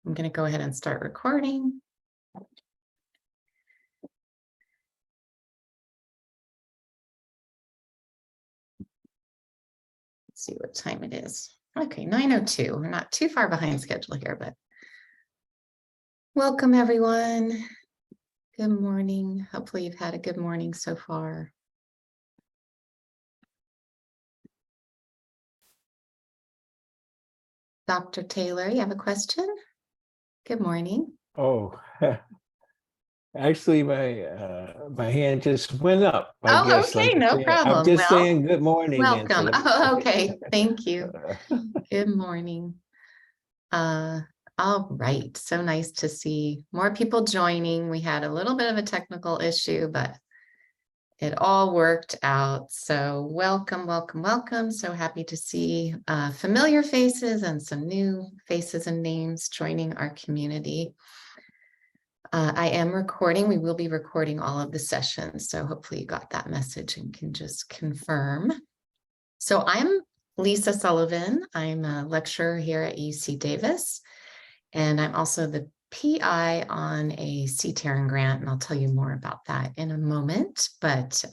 I'm going to go ahead and start recording. Let's see what time it is. Okay, 9:02. We're not too far behind schedule here, but welcome everyone. Good morning. Hopefully you've had a good morning so far. Dr. Taylor, you have a question? Good morning. Oh, actually, my hand just went up. I guess Okay, no problem. I'm just saying good morning. Welcome. Oh, okay, thank you. Good morning. All right, so nice to see more people joining. We had a little bit of a technical issue, but it all worked out. So welcome, welcome, welcome. So happy to see familiar faces and some new faces and names joining our community. I am recording. We will be recording all of the sessions. So hopefully you got that message and can just confirm. So I'm Lisa Sullivan. I'm a lecturer here at UC Davis, and I'm also the PI on a CTARN grant, and I'll tell you more about that in a moment. But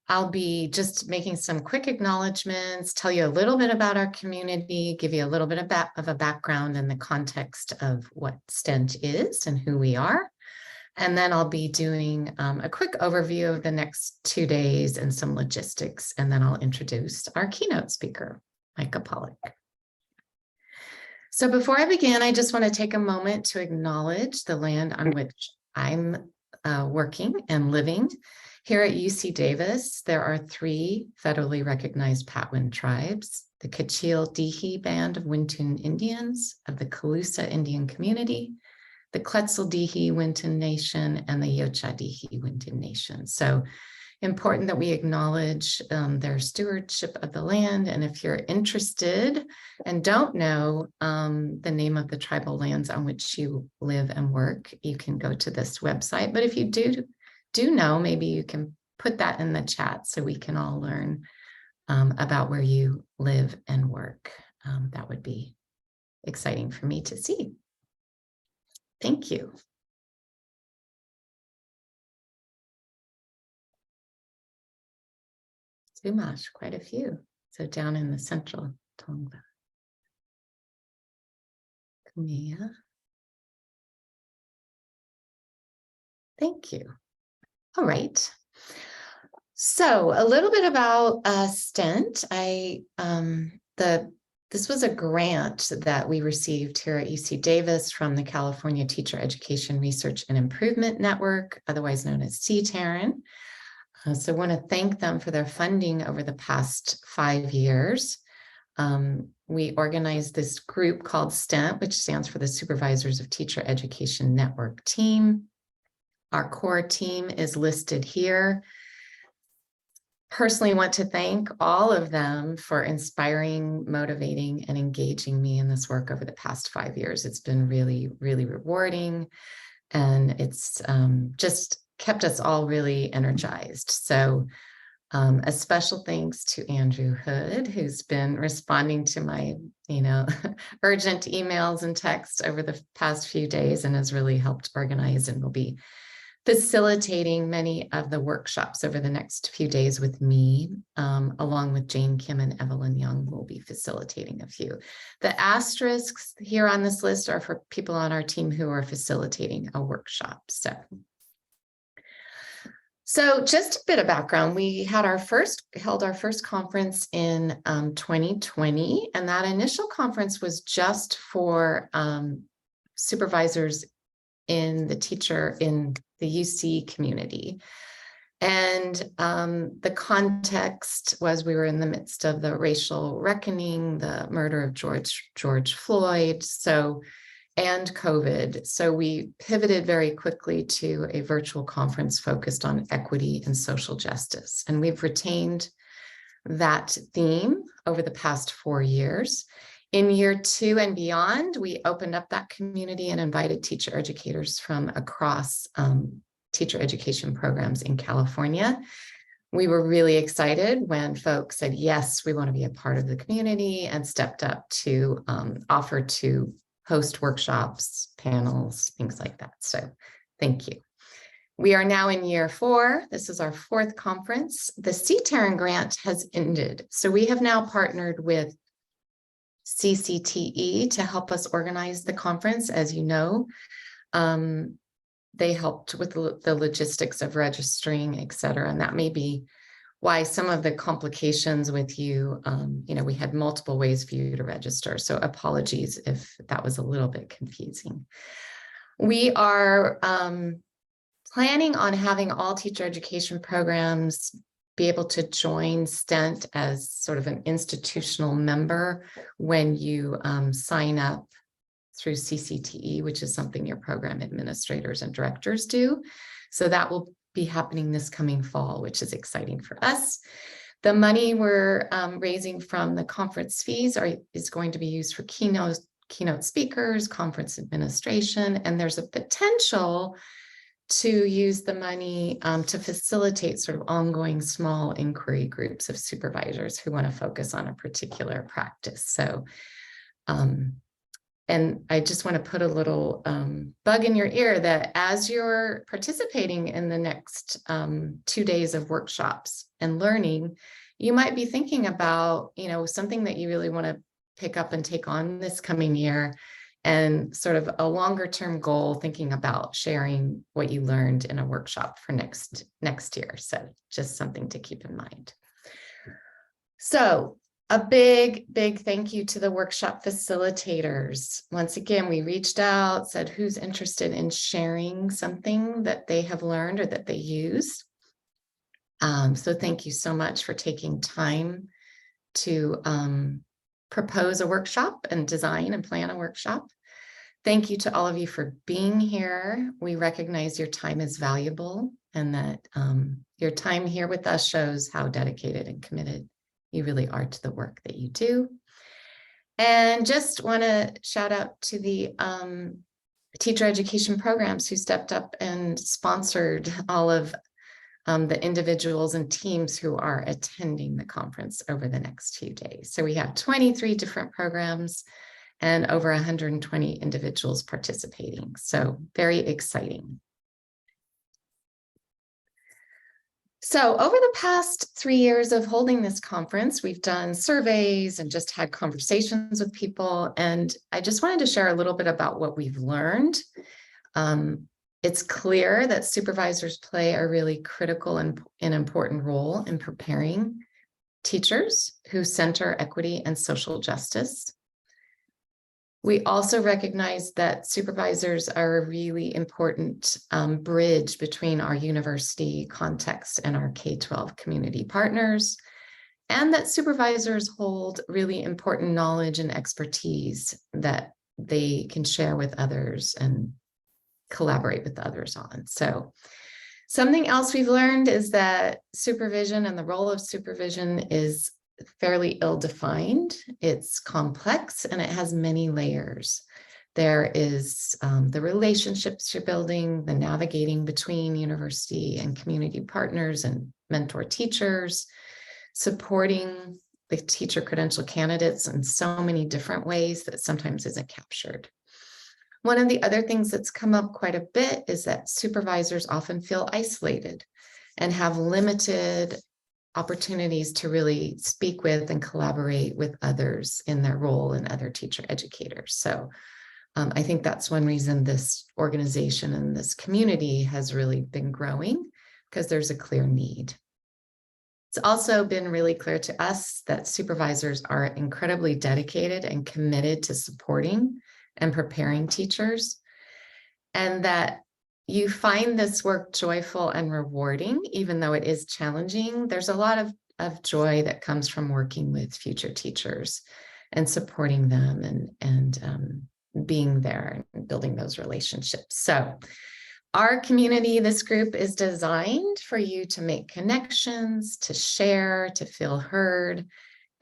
I'll be just making some quick acknowledgments, tell you a little bit about our community, give you a little bit of a background in the context of what STENT is and who we are. And then I'll be doing a quick overview of the next 2 days and some logistics. And then I'll introduce our keynote speaker, Mica Pollock. So before I begin, I just want to take a moment to acknowledge the land on which I'm working and living. Here at UC Davis, there are 3 federally recognized Patwin tribes: the Kachil-Dihi Band of Wintun Indians of the Calusa Indian Community, the Quetzal-Dihi Wintun Nation, and the Yocha-Dihi Wintun Nation. So important that we acknowledge their stewardship of the land. And if you're interested and don't know the name of the tribal lands on which you live and work, you can go to this website. But if you do know, maybe you can put that in the chat so we can all learn about where you live and work. That would be exciting for me to see. Thank you. Sumash, quite a few. So down in the central Tongva. Kumia. Thank you. All right. So a little bit about STENT. This was a grant that we received here at UC Davis from the California Teacher Education Research and Improvement Network, otherwise known as CTARN. So I want to thank them for their funding over the past 5 years. We organized this group called STENT, which stands for the Supervisors of Teacher Education Network team. Our core team is listed here. Personally want to thank all of them for inspiring, motivating, and engaging me in this work over the past 5 years. It's been really, really rewarding, and it's just kept us all really energized. So a special thanks to Andrew Hood, who's been responding to my, urgent emails and texts over the past few days and has really helped organize and will be facilitating many of the workshops over the next few days with me, along with Jane Kim and Evelyn Young, who will be facilitating a few. The asterisks here on this list are for people on our team who are facilitating a workshop. So just a bit of background. We held our first conference in 2020, and that initial conference was just for supervisors in the UC community. And the context was we were in the midst of the racial reckoning, the murder of George Floyd, and COVID. So we pivoted very quickly to a virtual conference focused on equity and social justice. And we've retained that theme over the past 4 years. In year 2 and beyond, we opened up that community and invited teacher educators from across teacher education programs in California. We were really excited when folks said, yes, we want to be a part of the community, and stepped up to offer to host workshops, panels, things like that. So thank you. We are now in year 4. This is our 4th conference. The CTARN grant has ended. So we have now partnered with CCTE to help us organize the conference. As you know, they helped with the logistics of registering, et cetera. And that may be why some of the complications with you, we had multiple ways for you to register. So apologies if that was a little bit confusing. We are planning on having all teacher education programs be able to join STENT as sort of an institutional member when you sign up through CCTE, which is something your program administrators and directors do. So that will be happening this coming fall, which is exciting for us. The money we're raising from the conference fees is going to be used for keynote speakers, conference administration, and there's a potential to use the money to facilitate sort of ongoing small inquiry groups of supervisors who want to focus on a particular practice. So, and I just want to put a little bug in your ear that as you're participating in the next 2 days of workshops and learning, you might be thinking about, something that you really want to pick up and take on this coming year, and sort of a longer term goal, thinking about sharing what you learned in a workshop for next year. So just something to keep in mind. So a big thank you to the workshop facilitators. Once again, we reached out, said who's interested in sharing something that they have learned or that they use. So thank you so much for taking time to propose a workshop and design and plan a workshop. Thank you to all of you for being here. We recognize your time is valuable, and that your time here with us shows how dedicated and committed you really are to the work that you do. And just want to shout out to the teacher education programs who stepped up and sponsored all of the individuals and teams who are attending the conference over the next few days. So we have 23 different programs and over 120 individuals participating. So very exciting. So over the past 3 years of holding this conference, we've done surveys and just had conversations with people. And I just wanted to share a little bit about what we've learned. It's clear that supervisors play a really critical and important role in preparing teachers who center equity and social justice. We also recognize that supervisors are a really important bridge between our university context and our K-12 community partners, and that supervisors hold really important knowledge and expertise that they can share with others and collaborate with others on. So something else we've learned is that supervision and the role of supervision is fairly ill-defined. It's complex and it has many layers. There is the relationships you're building, the navigating between university and community partners and mentor teachers, supporting the teacher credential candidates in so many different ways that sometimes isn't captured. One of the other things that's come up quite a bit is that supervisors often feel isolated and have limited opportunities to really speak with and collaborate with others in their role and other teacher educators. So I think that's one reason this organization and this community has really been growing, because there's a clear need. It's also been really clear to us that supervisors are incredibly dedicated and committed to supporting and preparing teachers, and that you find this work joyful and rewarding, even though it is challenging. There's a lot of joy that comes from working with future teachers and supporting them and being there and building those relationships. So our community, this group, is designed for you to make connections, to share, to feel heard,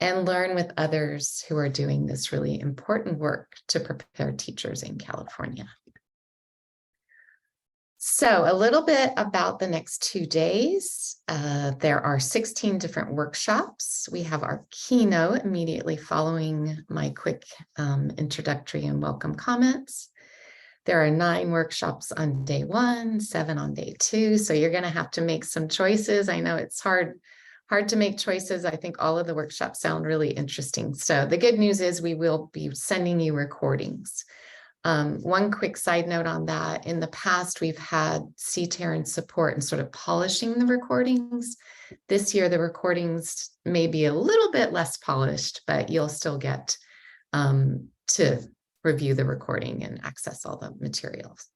and learn with others who are doing this really important work to prepare teachers in California. So a little bit about the next 2 days. There are 16 different workshops. We have our keynote immediately following my quick introductory and welcome comments. There are 9 workshops on day 1, 7 on day 2. So you're going to have to make some choices. I know it's hard to make choices. I think all of the workshops sound really interesting. So the good news is we will be sending you recordings. One quick side note on that, in the past, we've had CTARN support in sort of polishing the recordings. This year, the recordings may be a little bit less polished, but you'll still get to review the recording and access all the materials.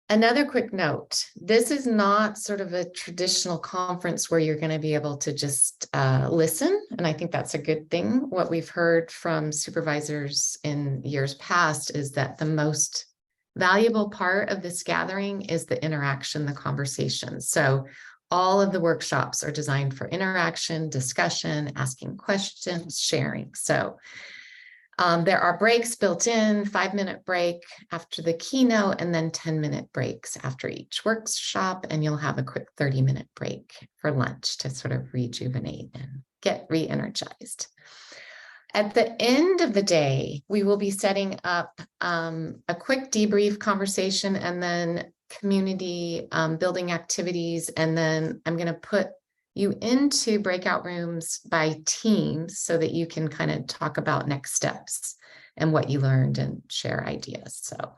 Another quick note, this is not sort of a traditional conference where you're going to be able to just listen. And I think that's a good thing. What we've heard from supervisors in years past is that the most valuable part of this gathering is the interaction, the conversation. So all of the workshops are designed for interaction, discussion, asking questions, sharing. So there are breaks built in, 5-minute break after the keynote, and then 10-minute breaks after each workshop. And you'll have a quick 30-minute break for lunch to sort of rejuvenate and get re-energized. At the end of the day, we will be setting up a quick debrief conversation and then community building activities. And then I'm going to put you into breakout rooms by teams so that you can kind of talk about next steps and what you learned and share ideas. So,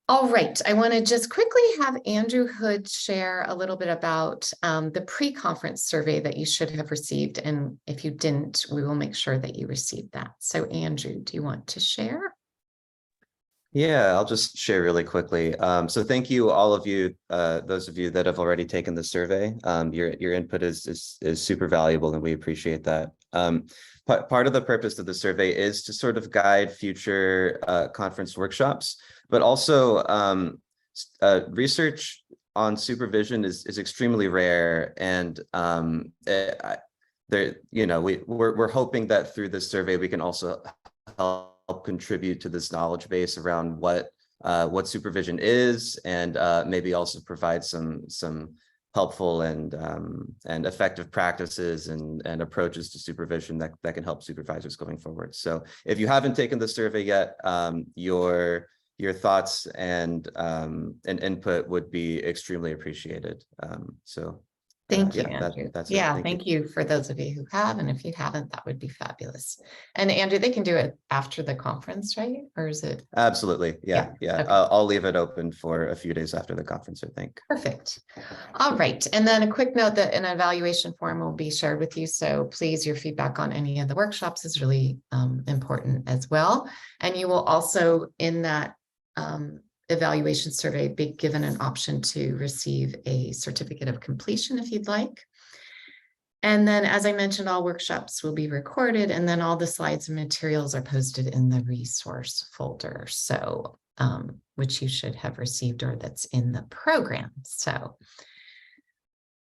all right, I want to just quickly have Andrew Hood share a little bit about the pre-conference survey that you should have received. And if you didn't, we will make sure that you received that. So Andrew, do you want to share? Yeah, I'll just share really quickly. So thank you, all of you, those of you that have already taken the survey. Your input is super valuable, and we appreciate that. Part of the purpose of the survey is to sort of guide future conference workshops, but also research on supervision is extremely rare, and we're hoping that through this survey we can also help contribute to this knowledge base around what supervision is, and maybe also provide some helpful and effective practices and approaches to supervision that can help supervisors going forward. So if you haven't taken the survey yet, your thoughts and input would be extremely appreciated. Thank you, yeah, Andrew. that's yeah, it. thank you for those of you who have, and if you haven't, that would be fabulous. And Andrew, they can do it after the conference, right? Or is it? Absolutely, yeah. Okay. I'll leave it open for a few days after the conference, I think. Perfect. All right, and then a quick note that an evaluation form will be shared with you. So please, your feedback on any of the workshops is really important as well. And you will also, in that evaluation survey, be given an option to receive a certificate of completion if you'd like. And then, as I mentioned, all workshops will be recorded, and then all the slides and materials are posted in the resource folder, so which you should have received, or that's in the program. So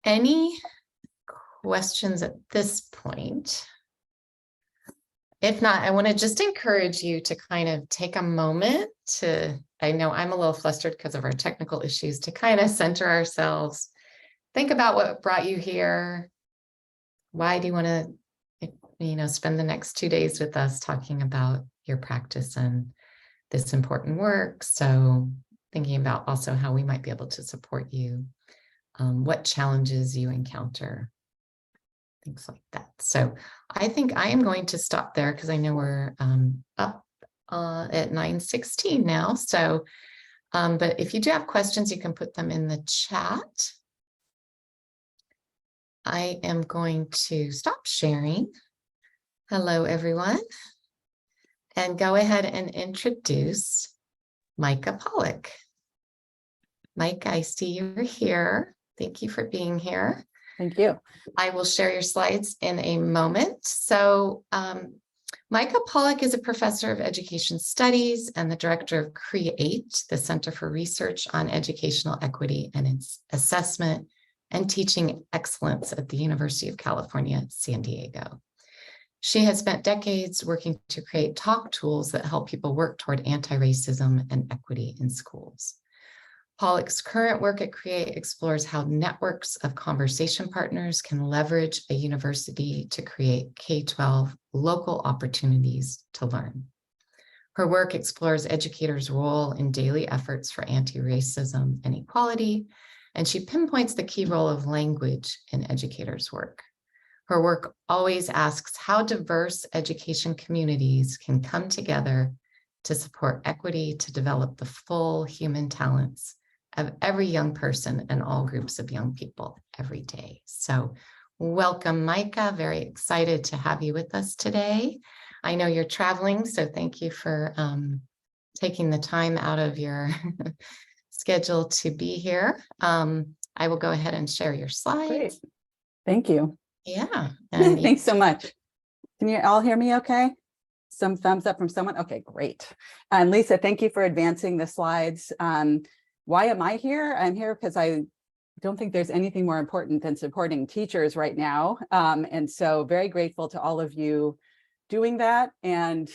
any questions at this point? If not, I want to just encourage you to kind of take a moment to, I know I'm a little flustered because of our technical issues, to kind of center ourselves, think about what brought you here. Why do you want to, spend the next 2 days with us talking about your practice and this important work? So thinking about also how we might be able to support you, what challenges you encounter, things like that. So I think I am going to stop there because I know we're up at 9:16 now. So, but if you do have questions, you can put them in the chat. I am going to stop sharing. Hello, everyone. And go ahead and introduce Mica Pollock. Mike, I see you're here. Thank you for being here. Thank you. I will share your slides in a moment. So Mica Pollock is a professor of education studies and the director of CREATE, the Center for Research on Educational Equity and its Assessment and Teaching Excellence at the University of California, San Diego. She has spent decades working to create talk tools that help people work toward anti-racism and equity in schools. Pollock's current work at CREATE explores how networks of conversation partners can leverage a university to create K-12 local opportunities to learn. Her work explores educators' role in daily efforts for anti-racism and equality, and she pinpoints the key role of language in educators' work. Her work always asks how diverse education communities can come together to support equity, to develop the full human talents of every young person and all groups of young people every day. So welcome, Mica. Very excited to have you with us today. I know you're traveling, so thank you for taking the time out of your schedule to be here. I will go ahead and share your slides. Great. Thank you. Yeah. And Thanks so much. Can you all hear me okay? Some thumbs up from someone? Okay, great. And Lisa, thank you for advancing the slides. Why am I here? I'm here because I don't think there's anything more important than supporting teachers right now. And so very grateful to all of you doing that, and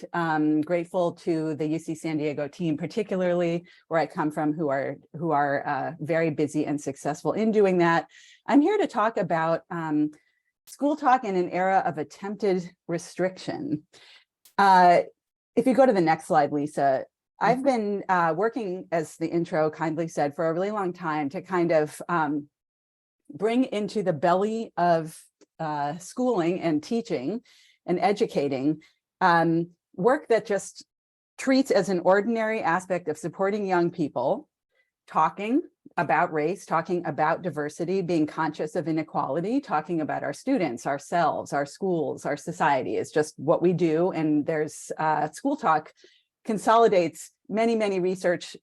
grateful to the UC San Diego team, particularly where I come from, who are very busy and successful in doing that. I'm here to talk about Schooltalk in an era of attempted restriction. If you go to the next slide, Lisa, I've been working, as the intro kindly said, for a really long time to kind of bring into the belly of schooling and teaching and educating work that just treats as an ordinary aspect of supporting young people, talking about race, talking about diversity, being conscious of inequality, talking about our students, ourselves, our schools, our society is just what we do. And there's Schooltalk consolidates many, many research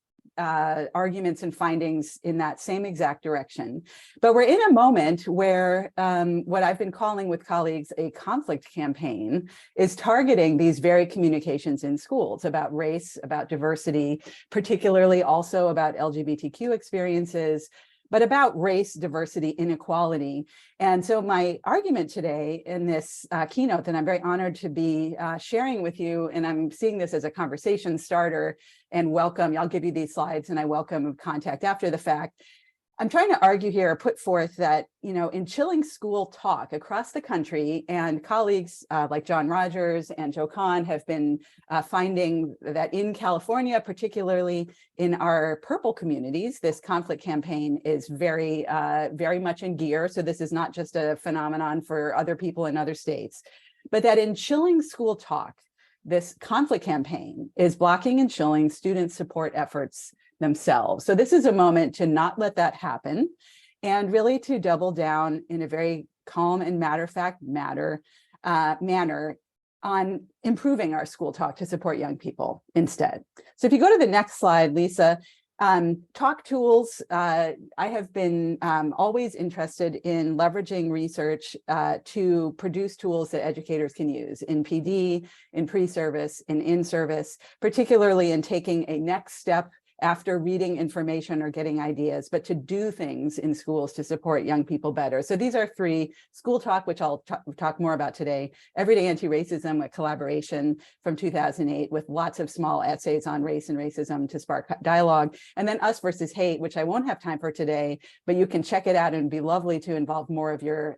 arguments and findings in that same exact direction. But we're in a moment where what I've been calling with colleagues a conflict campaign is targeting these very communications in schools about race, about diversity, particularly also about LGBTQ experiences, but about race, diversity, inequality. And so my argument today in this keynote that I'm very honored to be sharing with you, and I'm seeing this as a conversation starter, and welcome, I'll give you these slides and I welcome contact after the fact. I'm trying to argue here, put forth that, you know, in chilling school talk across the country, and colleagues like John Rogers and Joe Kahn have been finding that in California, particularly in our purple communities, this conflict campaign is very, very much in gear. So this is not just a phenomenon for other people in other states, but that in chilling school talk, this conflict campaign is blocking and chilling student support efforts themselves. So this is a moment to not let that happen, and really to double down in a very calm and matter-of-fact manner on improving our school talk to support young people instead. So if you go to the next slide, Lisa, talk tools. I have been always interested in leveraging research to produce tools that educators can use in PD, in pre-service, in service, particularly in taking a next step after reading information or getting ideas, but to do things in schools to support young people better. So these are three: Schooltalk, which I'll talk more about today, Everyday Anti-Racism, a collaboration from 2008 with lots of small essays on race and racism to spark dialogue, and then Us versus Hate, which I won't have time for today, but you can check it out, and it'd be lovely to involve more of your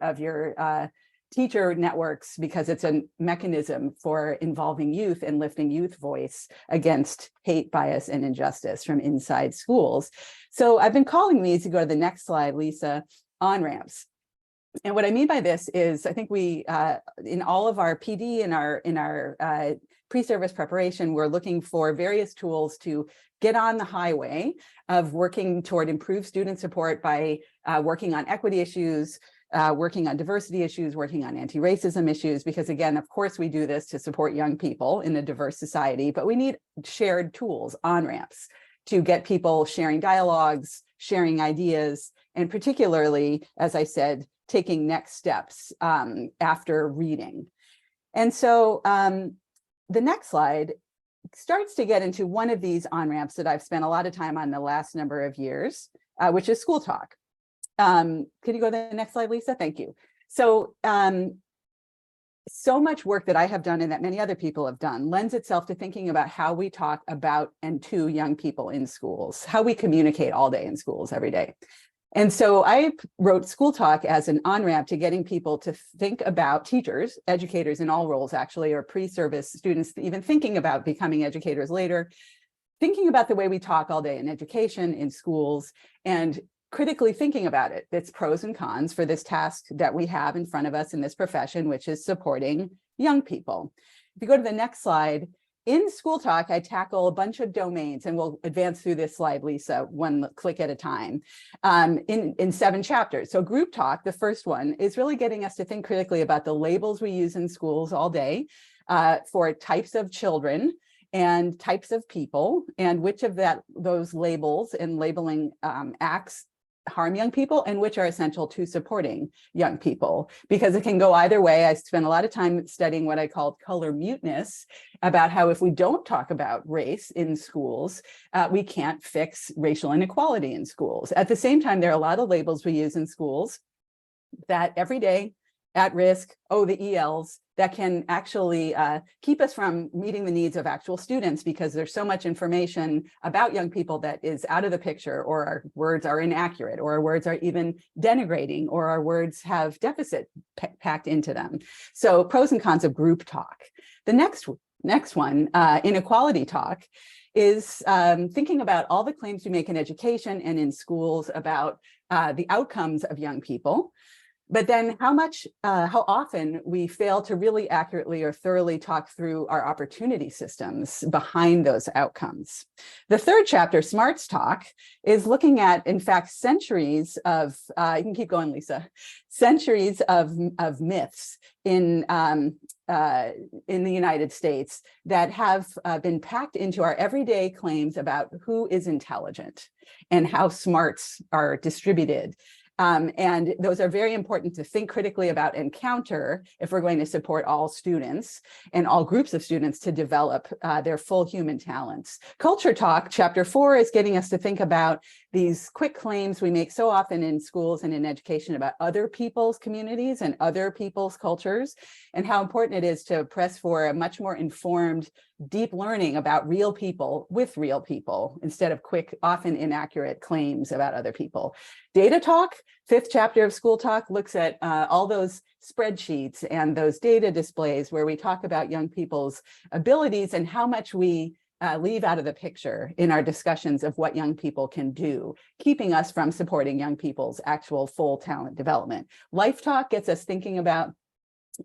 teacher networks, because it's a mechanism for involving youth and lifting youth voice against hate, bias, and injustice from inside schools. So I've been calling these, to go to the next slide, Lisa, on-ramps. And what I mean by this is, I think we, in all of our PD and our pre-service preparation, we're looking for various tools to get on the highway of working toward improved student support by working on equity issues, working on diversity issues, working on anti-racism issues, because again, of course, we do this to support young people in a diverse society, but we need shared tools, on-ramps, to get people sharing dialogues, sharing ideas, and particularly, as I said, taking next steps after reading. And so the next slide starts to get into one of these on-ramps that I've spent a lot of time on the last number of years, which is Schooltalk. Could you go to the next slide, Lisa? Thank you. So so much work that I have done and that many other people have done lends itself to thinking about how we talk about and to young people in schools, how we communicate all day in schools every day. And so I wrote Schooltalk as an on-ramp to getting people to think about teachers, educators in all roles actually, or pre-service students, even thinking about becoming educators later, thinking about the way we talk all day in education, in schools, and critically thinking about it, its pros and cons for this task that we have in front of us in this profession, which is supporting young people. If you go to the next slide, in Schooltalk, I tackle a bunch of domains, and we'll advance through this slide, Lisa, one click at a time, in 7 chapters. So group talk, the first one, is really getting us to think critically about the labels we use in schools all day for types of children and types of people, and which of those labels and labeling acts harm young people and which are essential to supporting young people, because it can go either way. I spent a lot of time studying what I called color muteness, about how if we don't talk about race in schools, we can't fix racial inequality in schools. At the same time, there are a lot of labels we use in schools that every day, at risk, the ELs, that can actually keep us from meeting the needs of actual students, because there's so much information about young people that is out of the picture, or our words are inaccurate, or our words are even denigrating, or our words have deficit packed into them. So pros and cons of group talk. The next one, inequality talk, is thinking about all the claims we make in education and in schools about the outcomes of young people, but then how often we fail to really accurately or thoroughly talk through our opportunity systems behind those outcomes. The third chapter, Smarts Talk, is looking at, in fact, centuries of, you can keep going, Lisa, centuries of myths in the United States that have been packed into our everyday claims about who is intelligent and how smarts are distributed. And those are very important to think critically about and counter if we're going to support all students and all groups of students to develop their full human talents. Culture Talk, chapter 4, is getting us to think about these quick claims we make so often in schools and in education about other people's communities and other people's cultures, and how important it is to press for a much more informed, deep learning about real people with real people, instead of quick, often inaccurate claims about other people. Data Talk, 5th chapter of Schooltalk, looks at all those spreadsheets and those data displays where we talk about young people's abilities and how much we leave out of the picture in our discussions of what young people can do, keeping us from supporting young people's actual full talent development. Life Talk gets us thinking about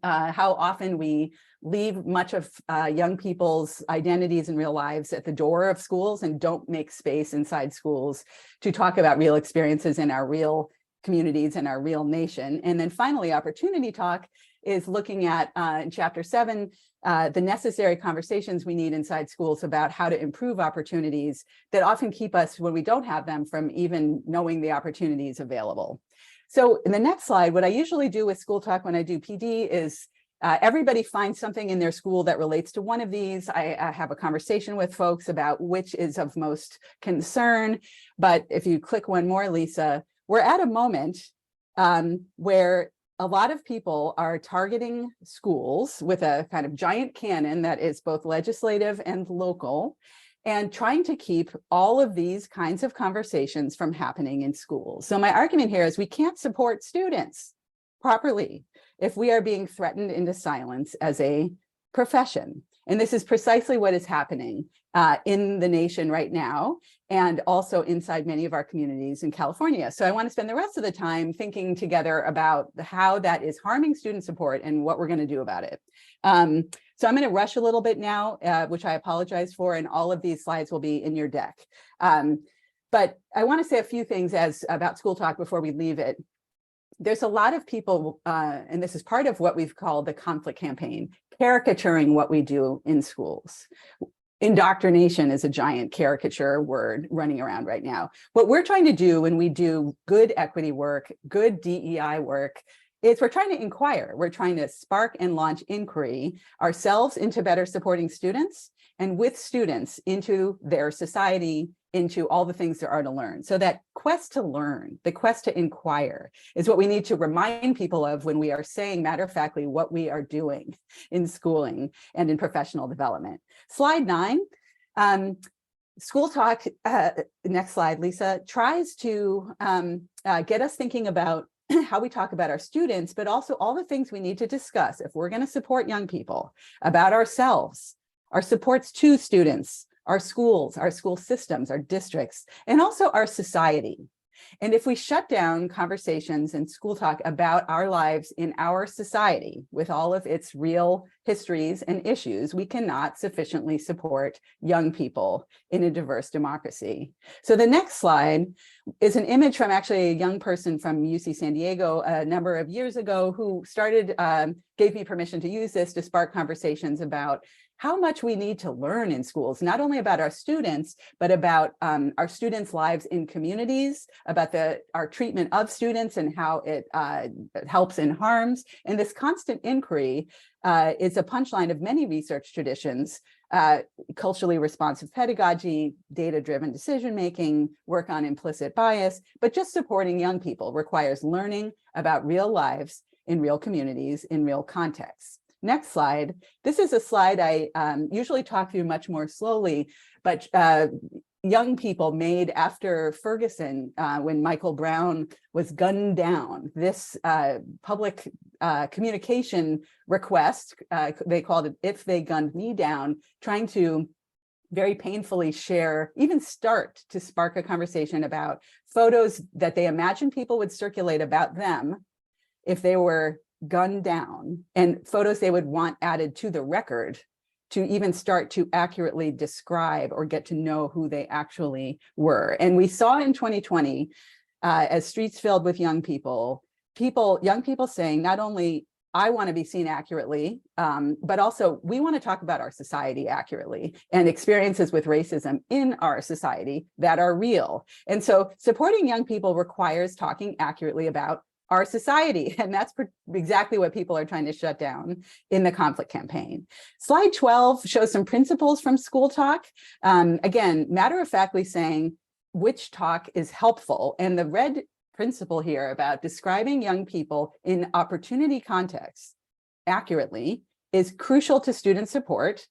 how often we leave much of young people's identities and real lives at the door of schools and don't make space inside schools to talk about real experiences in our real communities and our real nation. And then finally, Opportunity Talk is looking at, in chapter 7, the necessary conversations we need inside schools about how to improve opportunities that often keep us, when we don't have them, from even knowing the opportunities available. So in the next slide, what I usually do with Schooltalk when I do PD is everybody finds something in their school that relates to one of these. I have a conversation with folks about which is of most concern. But if you click one more, Lisa, we're at a moment where a lot of people are targeting schools with a kind of giant cannon that is both legislative and local, and trying to keep all of these kinds of conversations from happening in schools. So my argument here is we can't support students properly if we are being threatened into silence as a profession. And this is precisely what is happening in the nation right now, and also inside many of our communities in California. So I want to spend the rest of the time thinking together about how that is harming student support and what we're going to do about it. So I'm going to rush a little bit now, which I apologize for, and all of these slides will be in your deck. But I want to say a few things about Schooltalk before we leave it. There's a lot of people, and this is part of what we've called the conflict campaign, caricaturing what we do in schools. Indoctrination is a giant caricature word running around right now. What we're trying to do when we do good equity work, good DEI work, is we're trying to inquire. We're trying to spark and launch inquiry ourselves into better supporting students, and with students into their society, into all the things there are to learn. So that quest to learn, the quest to inquire, is what we need to remind people of when we are saying matter-of-factly what we are doing in schooling and in professional development. Slide 9. Schooltalk, next slide, Lisa, tries to get us thinking about how we talk about our students, but also all the things we need to discuss if we're going to support young people, about ourselves, our supports to students, our schools, our school systems, our districts, and also our society. And if we shut down conversations and school talk about our lives in our society with all of its real histories and issues, we cannot sufficiently support young people in a diverse democracy. So the next slide is an image from actually a young person from UC San Diego a number of years ago who gave me permission to use this to spark conversations about how much we need to learn in schools, not only about our students, but about our students' lives in communities, about our treatment of students and how it helps and harms. And this constant inquiry is a punchline of many research traditions, culturally responsive pedagogy, data-driven decision-making, work on implicit bias, but just supporting young people requires learning about real lives in real communities, in real contexts. Next slide. This is a slide I usually talk through much more slowly, but young people made after Ferguson, when Michael Brown was gunned down, this public communication request, they called it "If They Gunned Me Down," trying to very painfully share, even start to spark a conversation about photos that they imagine people would circulate about them if they were gunned down, and photos they would want added to the record to even start to accurately describe or get to know who they actually were. And we saw in 2020, as streets filled with young people saying, not only I want to be seen accurately, but also we want to talk about our society accurately and experiences with racism in our society that are real. And so supporting young people requires talking accurately about our society. And that's exactly what people are trying to shut down in the conflict campaign. Slide 12 shows some principles from Schooltalk. Again, matter-of-factly saying which talk is helpful. And the red principle here about describing young people in opportunity contexts accurately is crucial to student support,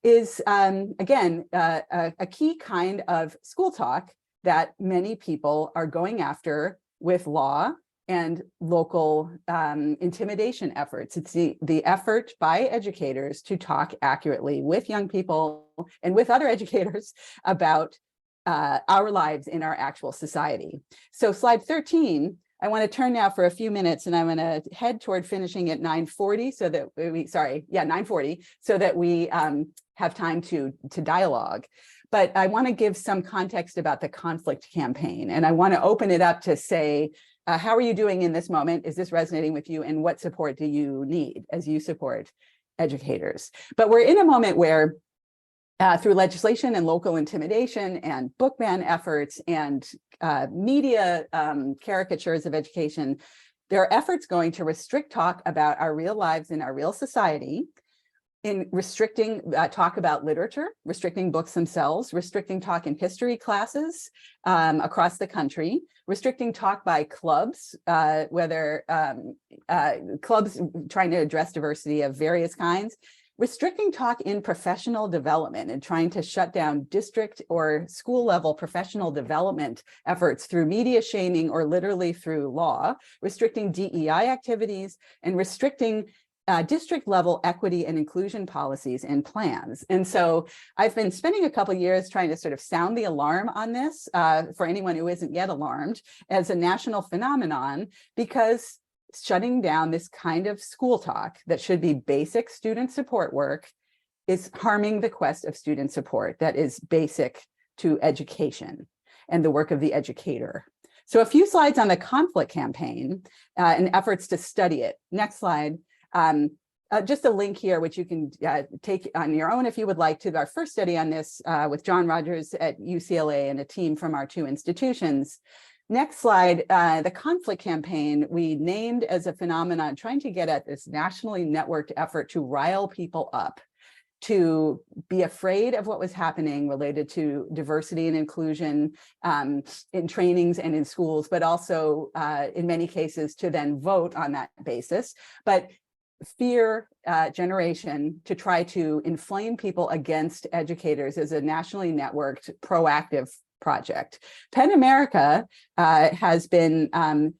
is, again, a key kind of school talk that many people are going after with law and local intimidation efforts. It's the effort by educators to talk accurately with young people and with other educators about our lives in our actual society. So slide 13, I want to turn now for a few minutes, and I'm going to head toward finishing at 9:40 so that we, 9:40, so that we have time to dialogue. But I want to give some context about the conflict campaign, and I want to open it up to say, how are you doing in this moment? Is this resonating with you? And what support do you need as you support educators? But we're in a moment where through legislation and local intimidation and book ban efforts and media caricatures of education, there are efforts going to restrict talk about our real lives in our real society, in restricting talk about literature, restricting books themselves, restricting talk in history classes across the country, restricting talk by clubs, whether clubs trying to address diversity of various kinds, restricting talk in professional development and trying to shut down district or school level professional development efforts through media shaming or literally through law, restricting DEI activities, and restricting district level equity and inclusion policies and plans. And so I've been spending a couple of years trying to sort of sound the alarm on this for anyone who isn't yet alarmed as a national phenomenon, because shutting down this kind of school talk that should be basic student support work is harming the quest of student support that is basic to education and the work of the educator. So a few slides on the conflict campaign and efforts to study it. Next slide. Just a link here, which you can take on your own if you would like, to our first study on this with John Rogers at UCLA and a team from our two institutions. Next slide, the conflict campaign we named as a phenomenon trying to get at this nationally networked effort to rile people up. to be afraid of what was happening related to diversity and inclusion in trainings and in schools, but also in many cases to then vote on that basis. But fear generation to try to inflame people against educators is a nationally networked, proactive project. PEN America has been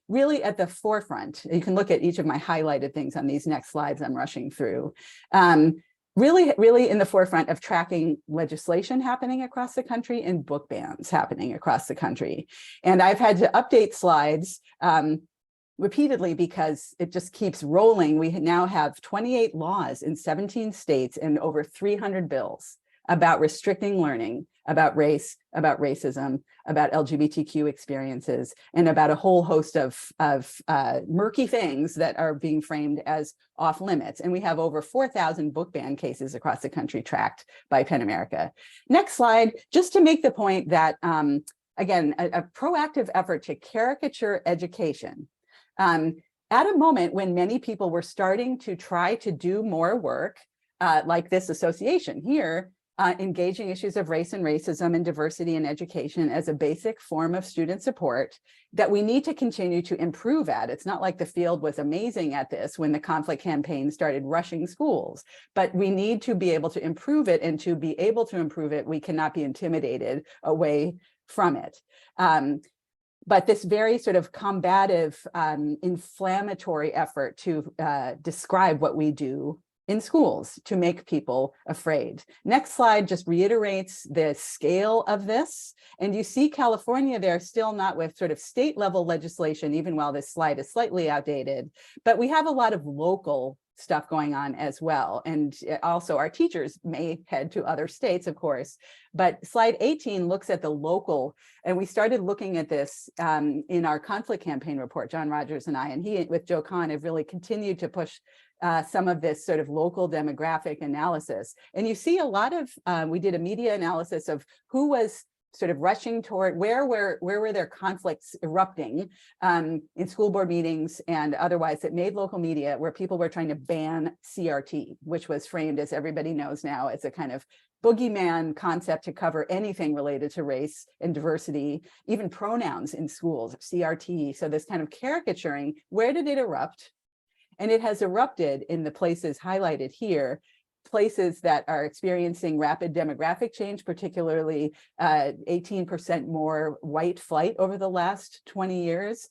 really at the forefront. You can look at each of my highlighted things on these next slides I'm rushing through. Really in the forefront of tracking legislation happening across the country and book bans happening across the country. And I've had to update slides repeatedly because it just keeps rolling. We now have 28 laws in 17 states and over 300 bills about restricting learning, about race, about racism, about LGBTQ experiences, and about a whole host of murky things that are being framed as off limits. And we have over 4,000 book ban cases across the country tracked by PEN America. Next slide, just to make the point that, again, a proactive effort to caricature education. At a moment when many people were starting to try to do more work, like this association here, engaging issues of race and racism and diversity in education as a basic form of student support that we need to continue to improve at. It's not like the field was amazing at this when the conflict campaign started rushing schools, but we need to be able to improve it, and to be able to improve it, we cannot be intimidated away from it. But this very sort of combative, inflammatory effort to describe what we do in schools to make people afraid. Next slide just reiterates the scale of this. And you see California there, still not with sort of state level legislation, even while this slide is slightly outdated, but we have a lot of local stuff going on as well. And also our teachers may head to other states, of course, but slide 18 looks at the local, and we started looking at this in our conflict campaign report, John Rogers and I, and he with Joe Kahn have really continued to push some of this sort of local demographic analysis. And you see a lot of, we did a media analysis of who was sort of rushing toward, where were there conflicts erupting in school board meetings and otherwise that made local media, where people were trying to ban CRT, which was framed, as everybody knows now, as a kind of boogeyman concept to cover anything related to race and diversity, even pronouns in schools, CRT. So this kind of caricaturing, where did it erupt? And it has erupted in the places highlighted here, places that are experiencing rapid demographic change, particularly 18% more white flight over the last 20 years,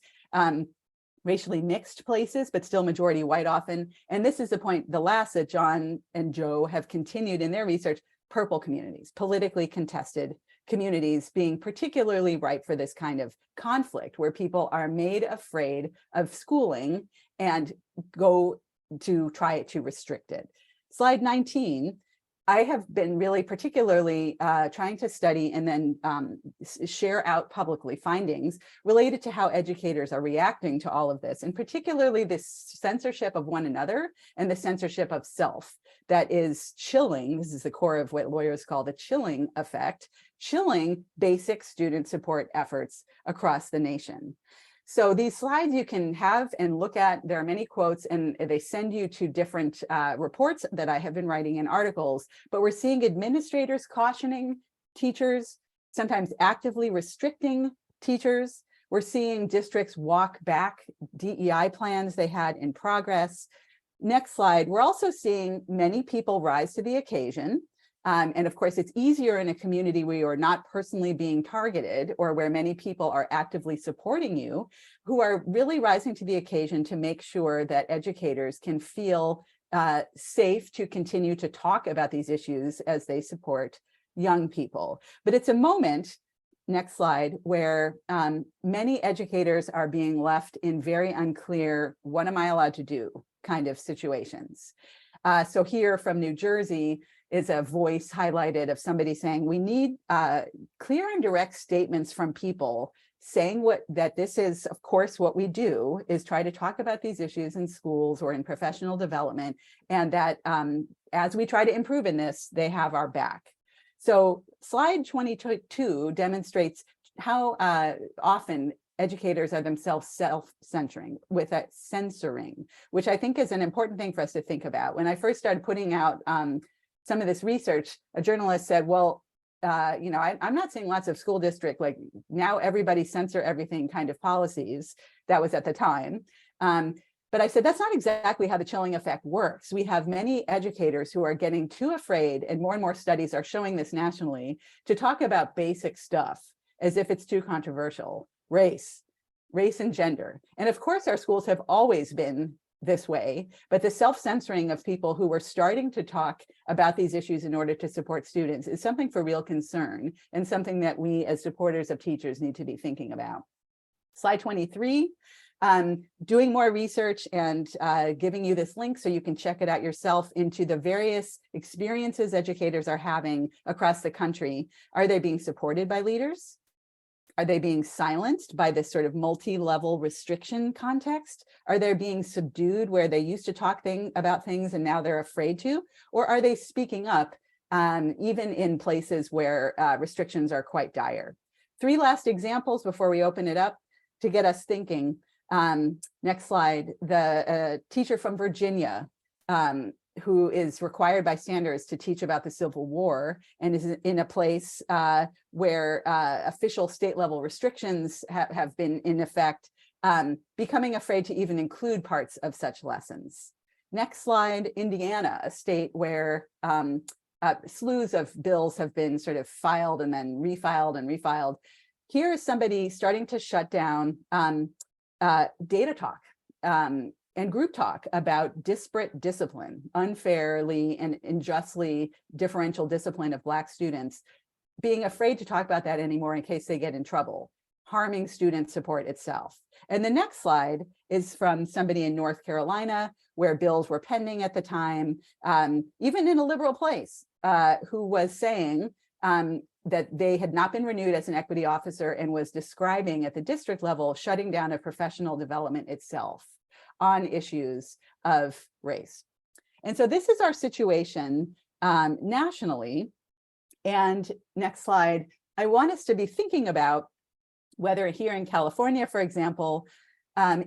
racially mixed places, but still majority white often. And this is the point, the last that John and Joe have continued in their research, purple communities, politically contested communities being particularly ripe for this kind of conflict, where people are made afraid of schooling and go to try to restrict it. Slide 19, I have been really particularly trying to study and then share out publicly findings related to how educators are reacting to all of this, and particularly this censorship of one another and the censorship of self that is chilling. This is the core of what lawyers call the chilling effect, chilling basic student support efforts across the nation. So these slides you can have and look at. There are many quotes, and they send you to different reports that I have been writing in articles, but we're seeing administrators cautioning teachers, sometimes actively restricting teachers. We're seeing districts walk back DEI plans they had in progress. Next slide. We're also seeing many people rise to the occasion. And of course, it's easier in a community where you're not personally being targeted, or where many people are actively supporting you, who are really rising to the occasion to make sure that educators can feel safe to continue to talk about these issues as they support young people. But it's a moment, next slide, where many educators are being left in very unclear, what am I allowed to do kind of situations. So here from New Jersey is a voice highlighted of somebody saying, we need clear and direct statements from people saying that this is, of course, what we do is try to talk about these issues in schools or in professional development, and that as we try to improve in this, they have our back. So slide 22 demonstrates how often educators are themselves self-censoring with that censoring, which I think is an important thing for us to think about. When I first started putting out some of this research, a journalist said, well, you know, I'm not seeing lots of school district, like now everybody censor everything kind of policies. That was at the time. But I said, that's not exactly how the chilling effect works. We have many educators who are getting too afraid, and more studies are showing this nationally, to talk about basic stuff as if it's too controversial. Race and gender. And of course, our schools have always been this way, but the self-censoring of people who were starting to talk about these issues in order to support students is something for real concern, and something that we as supporters of teachers need to be thinking about. Slide 23. Doing more research and giving you this link so you can check it out yourself into the various experiences educators are having across the country. Are they being supported by leaders? Are they being silenced by this sort of multi-level restriction context? Are they being subdued where they used to talk about things and now they're afraid to? Or are they speaking up even in places where restrictions are quite dire? 3 last examples before we open it up to get us thinking. Next slide. The teacher from Virginia who is required by standards to teach about the Civil War and is in a place where official state level restrictions have been in effect, becoming afraid to even include parts of such lessons. Next slide. Indiana, a state where slews of bills have been sort of filed and then refiled and refiled. Here is somebody starting to shut down data talk and group talk about disparate discipline, unfairly and unjustly differential discipline of Black students, being afraid to talk about that anymore in case they get in trouble, harming student support itself. And the next slide is from somebody in North Carolina, where bills were pending at the time, even in a liberal place, who was saying that they had not been renewed as an equity officer and was describing at the district level shutting down of professional development itself on issues of race. And so this is our situation nationally. And next slide, I want us to be thinking about whether here in California, for example,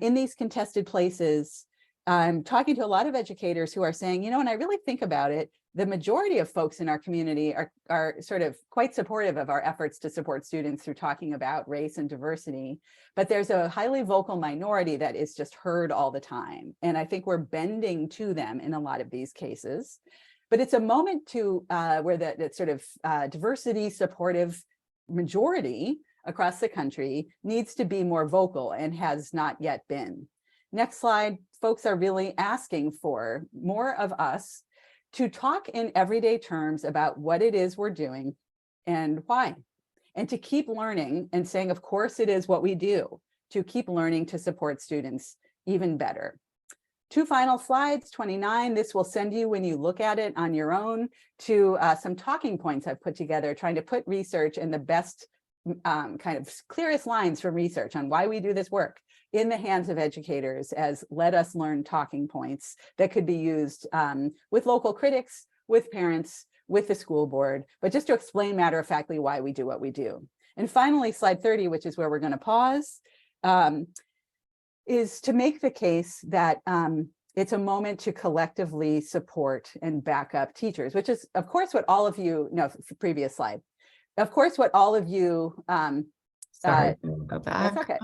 in these contested places, I'm talking to a lot of educators who are saying, you know, when I really think about it, the majority of folks in our community are sort of quite supportive of our efforts to support students through talking about race and diversity, but there's a highly vocal minority that is just heard all the time. And I think we're bending to them in a lot of these cases. But it's a moment to where that sort of diversity supportive majority across the country needs to be more vocal and has not yet been. Next slide. Folks are really asking for more of us to talk in everyday terms about what it is we're doing and why, and to keep learning and saying, of course, it is what we do, to keep learning to support students even better. 2 final slides, 29. This will send you, when you look at it on your own, to some talking points I've put together, trying to put research in the best kind of clearest lines from research on why we do this work in the hands of educators as let us learn talking points that could be used with local critics, with parents, with the school board, but just to explain matter-of-factly why we do what we do. And finally, slide 30, which is where we're going to pause, is to make the case that it's a moment to collectively support and back up teachers, which is, of course, what all of you, no, previous slide. Of course, what all of you, Sorry, go back. that's okay.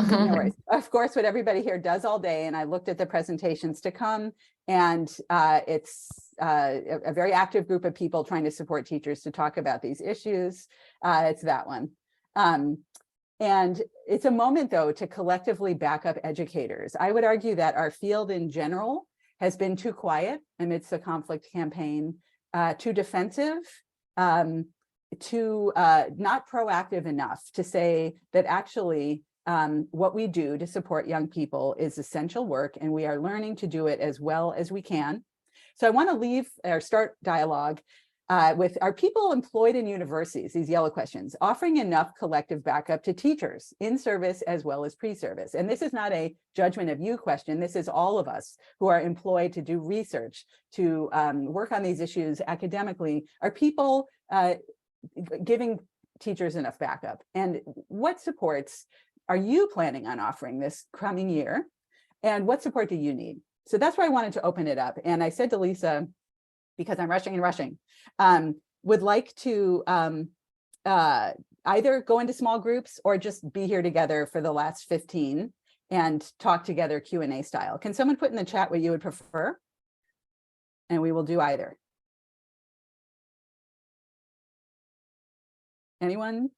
No worries. Of course, what everybody here does all day, and I looked at the presentations to come, and it's a very active group of people trying to support teachers to talk about these issues. It's that one. And it's a moment, though, to collectively back up educators. I would argue that our field in general has been too quiet amidst the conflict campaign, too defensive, too not proactive enough to say that actually what we do to support young people is essential work, and we are learning to do it as well as we can. So I want to leave or start dialogue with, are people employed in universities, these yellow questions, offering enough collective backup to teachers in service as well as pre-service? And this is not a judgment of you question. This is all of us who are employed to do research, to work on these issues academically. Are people giving teachers enough backup? And what supports are you planning on offering this coming year? And what support do you need? So that's why I wanted to open it up. And I said to Lisa, because I'm rushing and rushing, would like to either go into small groups or just be here together for the last 15 and talk together Q&A style. Can someone put in the chat what you would prefer? And we will do either. Anyone?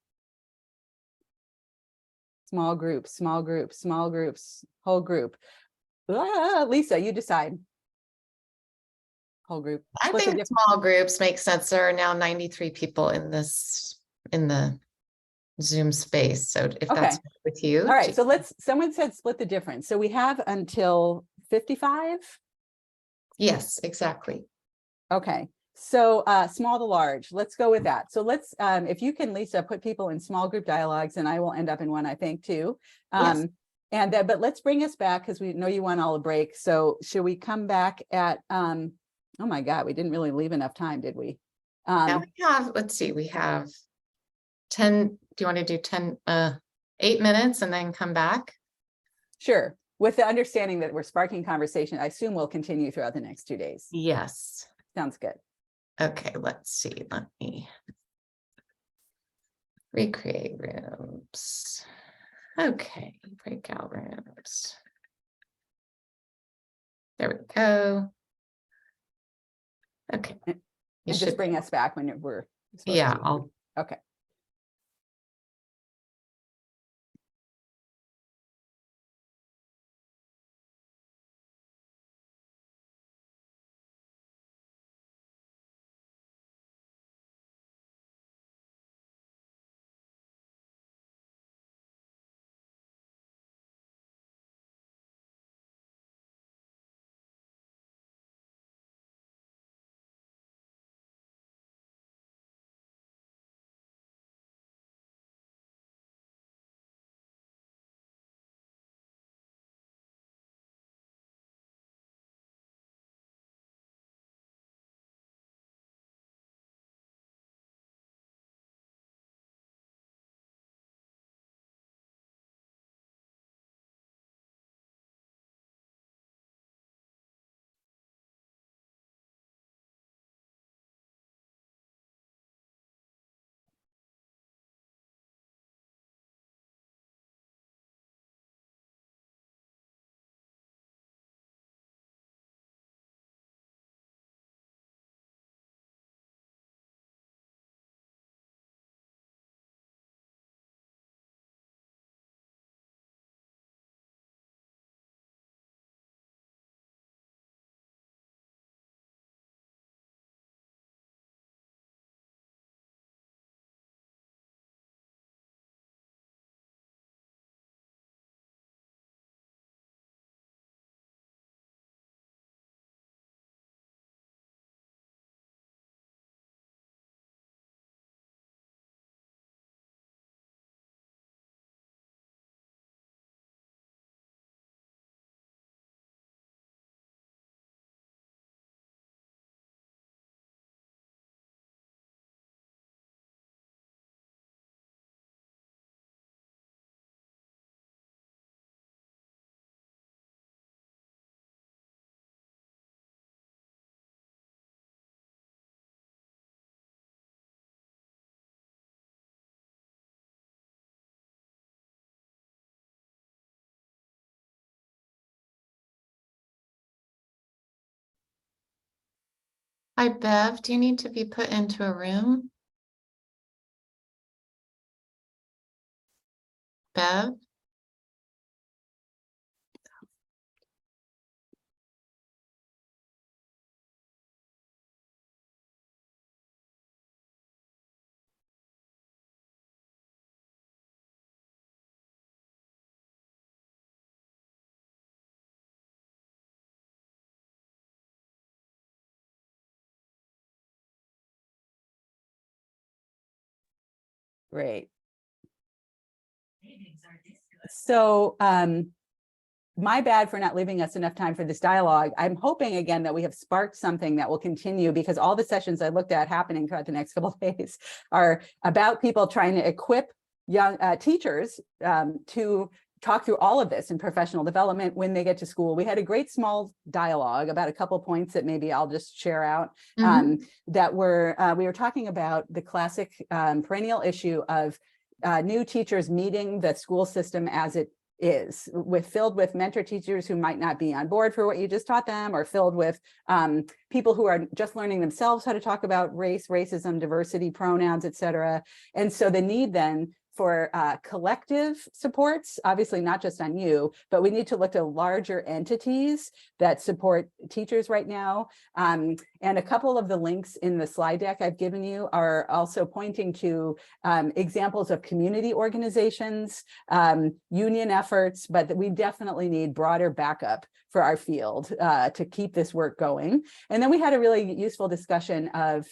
Small groups, small groups, small groups, whole group. Lisa, you decide. Whole group. I Split the think diff- small groups make sense. There are now 93 people in the Zoom space. So if that's Okay. with you. All right, so someone said split the difference. So we have until 55. Yes, exactly. Okay, so small to large, let's go with that. So let's, if you can, Lisa, put people in small group dialogues, and I will end up in one, I think, too. Yes. And but let's bring us back because we know you want all a break. So should we come back at, oh my God, we didn't really leave enough time, did we? Now we have, let's see, we have 10, do you want to do 10, 8 minutes and then come back? Sure, with the understanding that we're sparking conversation, I assume we'll continue throughout the next 2 days. Yes. Sounds good. Okay, let's see. Let me recreate rooms. Okay, breakout rooms. There we go. Okay. You And should, just bring us back when we're supposed yeah, to. Okay. hi, Bev, do you need to be put into a room? Bev? Great. So my bad for not leaving us enough time for this dialogue. I'm hoping again that we have sparked something that will continue, because all the sessions I looked at happening throughout the next couple of days are about people trying to equip young teachers to talk through all of this in professional development when they get to school. We had a great small dialogue about a couple points that maybe I'll just share out, that were, we were talking about the classic perennial issue of new teachers meeting the school system as it is, filled with mentor teachers who might not be on board for what you just taught them, or filled with people who are just learning themselves how to talk about race, racism, diversity, pronouns, etc. And so the need then for collective supports, obviously not just on you, but we need to look at larger entities that support teachers right now. And a couple of the links in the slide deck I've given you are also pointing to examples of community organizations, union efforts, but we definitely need broader backup for our field to keep this work going. And then we had a really useful discussion of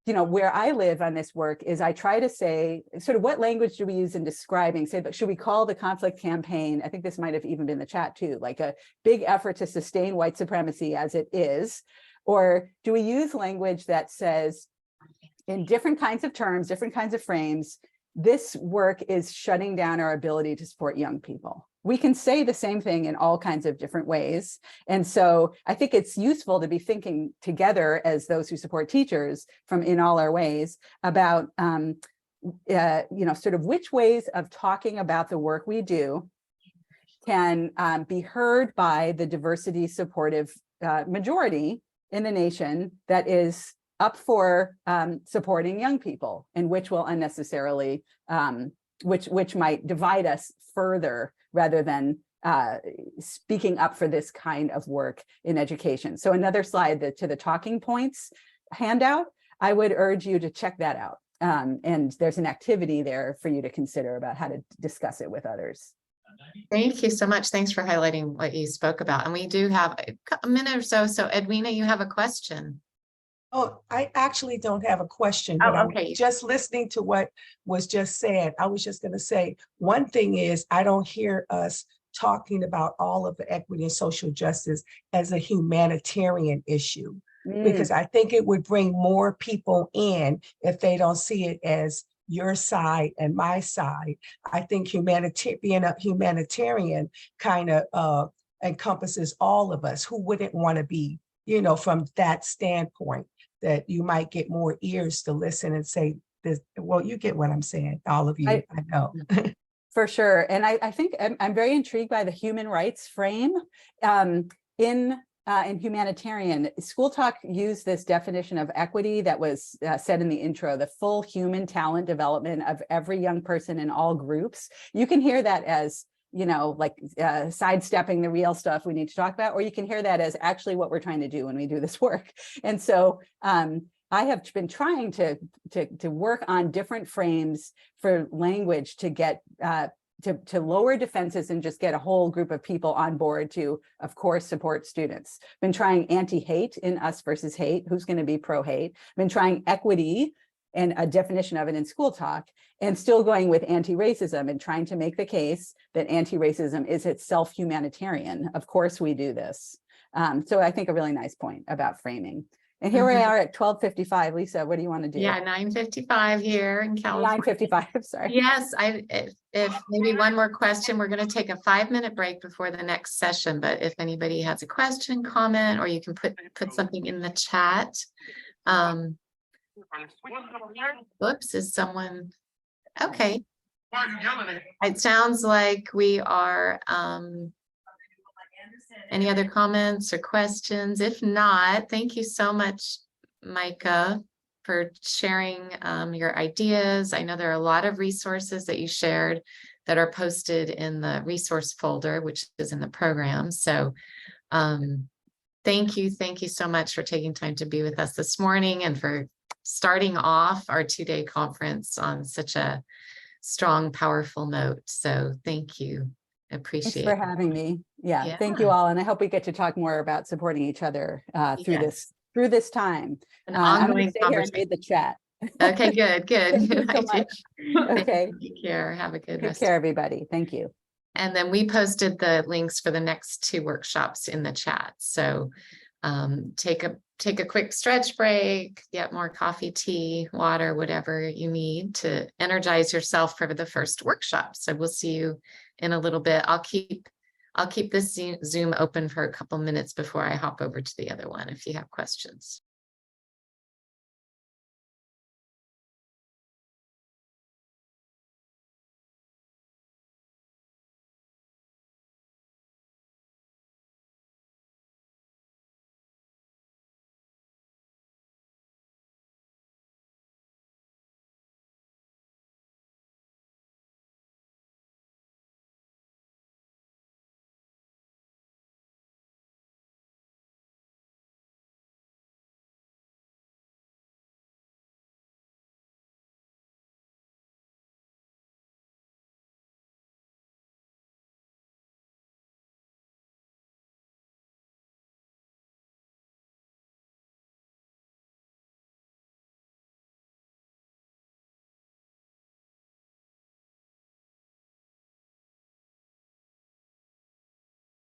where I live on this work is I try to say sort of what language do we use in describing, say, but should we call the conflict campaign, I think this might have even been the chat too, like a big effort to sustain white supremacy as it is, or do we use language that says in different kinds of terms, different kinds of frames, this work is shutting down our ability to support young people? We can say the same thing in all kinds of different ways. And so I think it's useful to be thinking together as those who support teachers from in all our ways about, sort of which ways of talking about the work we do can be heard by the diversity supportive majority in the nation that is up for supporting young people, and which will unnecessarily, which might divide us further rather than speaking up for this kind of work in education. So another slide to the talking points handout, I would urge you to check that out. And there's an activity there for you to consider about how to discuss it with others. Thank you so much. Thanks for highlighting what you spoke about. And we do have a minute or so. So Edwina, you have a question. Oh, I actually don't have a question, but okay. I'm just listening to what was just said. I was just going to say, one thing is I don't hear us talking about all of the equity and social justice as a humanitarian issue, because I think it would bring more people in if they don't see it as your side and my side. I think being a humanitarian kind of encompasses all of us. Who wouldn't want to be, from that standpoint, that you might get more ears to listen and say this. Well, you get what I'm saying, all of you, I know. For sure. And I think I'm very intrigued by the human rights frame in humanitarian. Schooltalk used this definition of equity that was said in the intro, the full human talent development of every young person in all groups. You can hear that as sidestepping the real stuff we need to talk about, or you can hear that as actually what we're trying to do when we do this work. And so I have been trying to work on different frames for language to get to lower defenses and just get a whole group of people on board to, of course, support students. Been trying anti-hate in Us Versus Hate. Who's going to be pro-hate? Been trying equity and a definition of it in Schooltalk, and still going with anti-racism and trying to make the case that anti-racism is itself humanitarian. Of course we do this. So I think a really nice point about framing. And here we are at 12:55. Lisa, what do you want to do? Yeah, 9:55 here in California. 9:55, sorry. Yes, if maybe one more question, we're going to take a 5-minute break before the next session. But if anybody has a question, comment, or you can put something in the chat. Whoops, is someone okay? It sounds like we are. Any other comments or questions? If not, thank you so much, Mica, for sharing your ideas. I know there are a lot of resources that you shared that are posted in the resource folder, which is in the program. So thank you so much for taking time to be with us this morning and for starting off our 2-day conference on such a strong, powerful note. So thank you. Appreciate it. Thanks for having me. Yeah, thank you all. And I hope we get to talk more about supporting each other through this time. An I'm ongoing going to stay here and conversation. read the chat. Okay, good. Thank you so much. Okay. Take care. Have a good Take rest. care, everybody. Thank you. And then we posted the links for the next 2 workshops in the chat. So take take a quick stretch break, get more coffee, tea, water, whatever you need to energize yourself for the first workshop. So we'll see you in a little bit. I'll keep this Zoom open for a couple minutes before I hop over to the other one if you have questions.